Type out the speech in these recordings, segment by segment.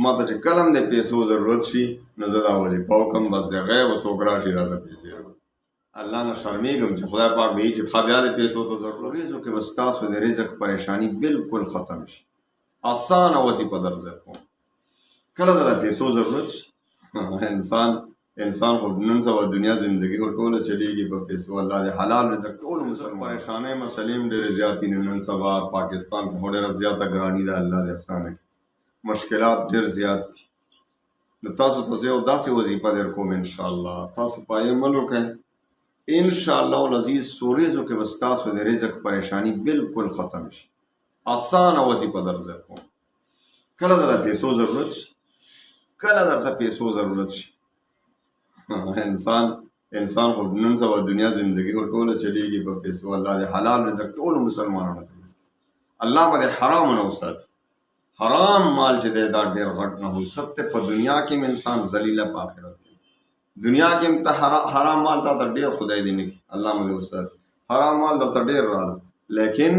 ما ته چې کله هم د پیسو ضرورت شي نو زه دا وظیفه وکړم بس د غیب څوک راشي راته پیسې راوړي الله نه شرمېږم چې خدای پاک به چې ښه بیا د پیسو ته ضرورت ورېځو کې به ستاسو د رزق پریشاني بالکل ختم شي اسانه وظیفه در کوم کله د پیسو ضرورت شي انسان خو نن سبا دنیا زندگی خو ټوله چلیږي په پیسو الله د حلال رزق ټول مسلمان پریشانۍ مسلې هم ډېرې زیاتې دي نن سبا پاکستان کې خو ډېره زیاته ګراني ده الله دې اسانه کړي مشکلات ډېر زیات دي نو تاسو ته زه یو داسې وظیفه در کوم انشاءالله تاسو په یې عمل وکړئ انشاءالله العزیز څو کې به ستاسو د رزق پریشاني بالکل ختم شي اسانه وظیفه در کوم کله د پیسو ضرورت شي کله درته پیسو ضرورت شي انسان خو نن سبا دنیا زندگی خو ټوله چلیږي په پیسو الله د حلال رزق ټولو مسلمانانو ته الله به د حرام نه وساتي حرام مال چې دی دا ډېر غټ نه حسد دی په دنیا کې هم انسان ذلیله په آخرت کې دنیا کې هم ته حرام مال ته ډېر خدای دی نه کړي الله مو دې وساتي حرام مال درته ډېر راغله لیکن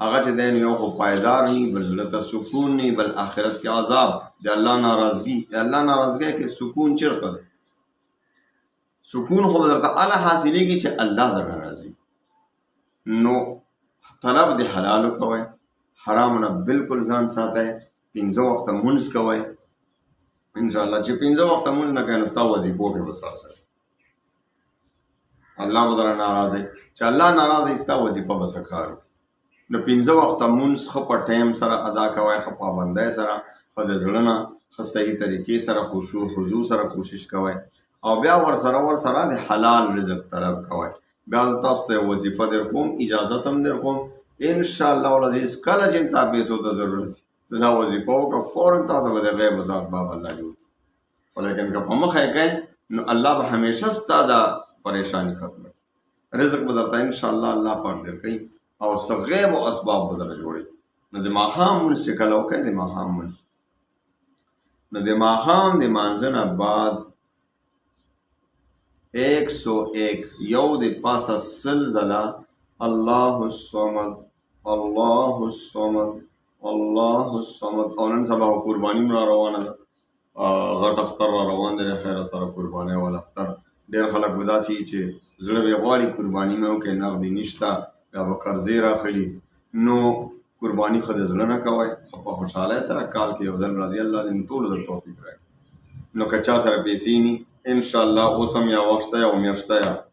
هغه چې دی نو یو خو پایدار نی بل زړه ته سکون نی بل آخرت کې عذاب د الله ناراضګي د الله ناراضګۍ کې سکون چېرته دی سکون خو به درته هله حاصلېږي چې الله درنه راضي نو طلب د حلالو کوئ حرام نه بالکل ځان ساتئ 5 وخته مونځ کوئ انشاءالله چې 5 وخته مونځ نه کوئ نو ستا وظیفو کې به ساسئ الله به درنه ناراضی چې الله ناراضه ستا وظیفه به څه کار نو 5 وخته مونځ ښه په ټایم سره ادا کوئ ښه پابندۍ سره ښه د زړه نه ښه صحیح طریقې سره خشوع خضوع سره کوشش کوئ او بیا ورسره د حلال رزق طلب کوئ بیا زه تاسو ته وظیفه در کوم اجازت هم در کوم انشاءالله العزیز کله چې تا پیسو ته ضرورت ته دا وظیفه وکړه فوراً تا ته به د غیب اسباب الله جوړ خو لیکن که په مخه یې کوئ نو الله به همیشه ستا دا پریشانی ختمه کړي رزق به درته انشاءالله الله پاک درکوي او څه غیب و اسباب به درته جوړوي نو د ماښام مونځ چې کله وکړئ د ماښام مونځ نو د ماښام د مانځه نه بعد 101 یو د پاسه 100 ځله الله الصمد الله الصمد الله الصمد او نن سبا قرباني را روانه ده غټ اختر را روان دی خیر سره قرباني والا اختر ډېر خلک به داسې چې زړه به غواړي قرباني مې وکړي نغدي نشته یا به قرضې راخلي نو قرباني خو د زړه نه کوئ په خوشحالۍ سره کال کې یو ځل راځي الله دې ټولو ته توفیق راکړي نو که چا سره پیسې ني انشاءالله اوس هم یا وخت یا میاشته یا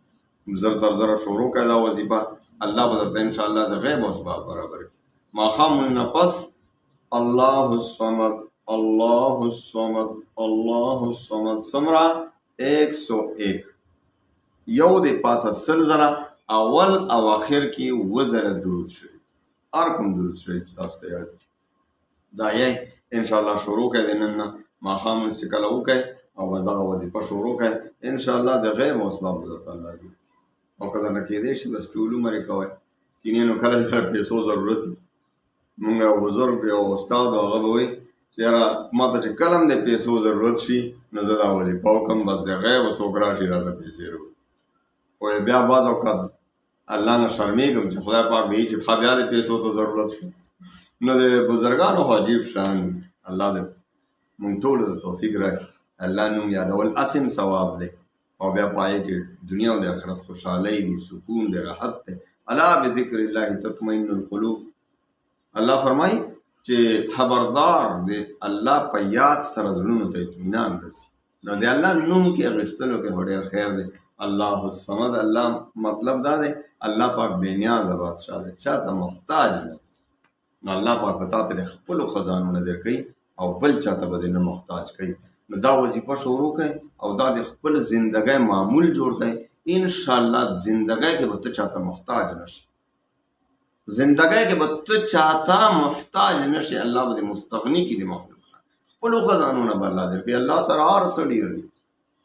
زر در زره شروع کړئ دا وظیفه الله به درته انشاءالله د غیب اسباب برابر کړي ماښام نه پس الله الصمد الله الصمد الله الصمد څومره 101 یو د پاسه 100 ځله اول او آخر کې 2 ځله درود شریف هر کوم درود شریف تاسو ته یاد دا یې انشاءالله شروع کړئ د نن نه ماښام چې کله وکړئ او دغه وظیفه شروع کړئ انشاءالله د غیب اسباب به درته الله جوړ او که درنه کېدی شي بس ټول عمر یې کوئ کینې نو کله چې پیسو ضرورت وي مونږ یو بزرګ یو استاد هغه به وایي چې یاره ما ته چې کله هم د پیسو ضرورت شي نو زه دا وظیفه وکړم بس د غیب څوک راشي راته پیسې راوړي وایي بیا بعض اوقات الله نه شرمېږم چې خدای پاک به وایي چې ښه بیا د پیسو ته ضرورت شو نو د بزرګانو خو عجیب شان الله دې مونږ ټولو ته توفیق راکړي الله نوم یادول اسم ثواب دی او بیا پای کې دنیا او د آخرت خوشحالۍ دی سکون دی راحت دی الا بذکر الله تطمئن القلوب الله فرمایي چې خبردار دی الله په یاد سره زړونو ته اطمینان رسي نو د الله نوم کې اخیستلو کې ډېر خیر دی الله الصمد الله مطلب دا دی الله پاک بې نیازه بادشاه دی چاته محتاج نه نو الله پاک به تا ته د خپلو خزانو نه درکوي او بل چاته به دې نه محتاج کوي نو دا وظیفه شروع کړئ او دا د خپل زندګۍ معمول جوړ کړئ انشاءالله زندګۍ کې به ته چاته محتاج نشي زندګۍ کې به ته چاته محتاج نشي الله به دې مستغني کړي د مخلوق خپلو خزانو نه به الله درکوي الله سره هر څه ډېر دي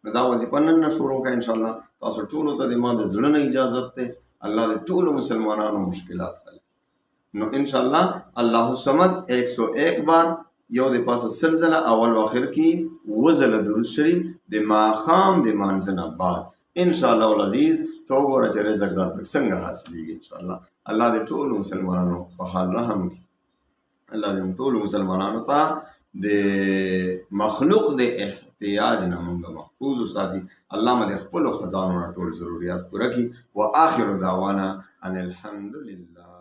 نو دا وظیفه نن نه شروع کړئ انشاءالله تاسو ټولو ته د ما د زړه نه اجازت دی الله د ټولو مسلمانانو مشکلات حل نو انشاءالله الله الصمد 101 بار یو د پاسه 100 ځله اول او آخر کې 2 ځله درود شریف د ماښام د مانځه نه بعد انشاءالله العزیز ته وګوره چې رزق درته څنګه حاصلېږي انشاءالله الله دې ټولو مسلمانانو په حال رحم وکړي الله دې ټولو مسلمانانو ته د مخلوق د احتیاج نه موږ محفوظ وساتي. الله مو د خپلو خزانو نه ټول ضروريات پوره کړي. واخر دعوانا ان الحمد لله.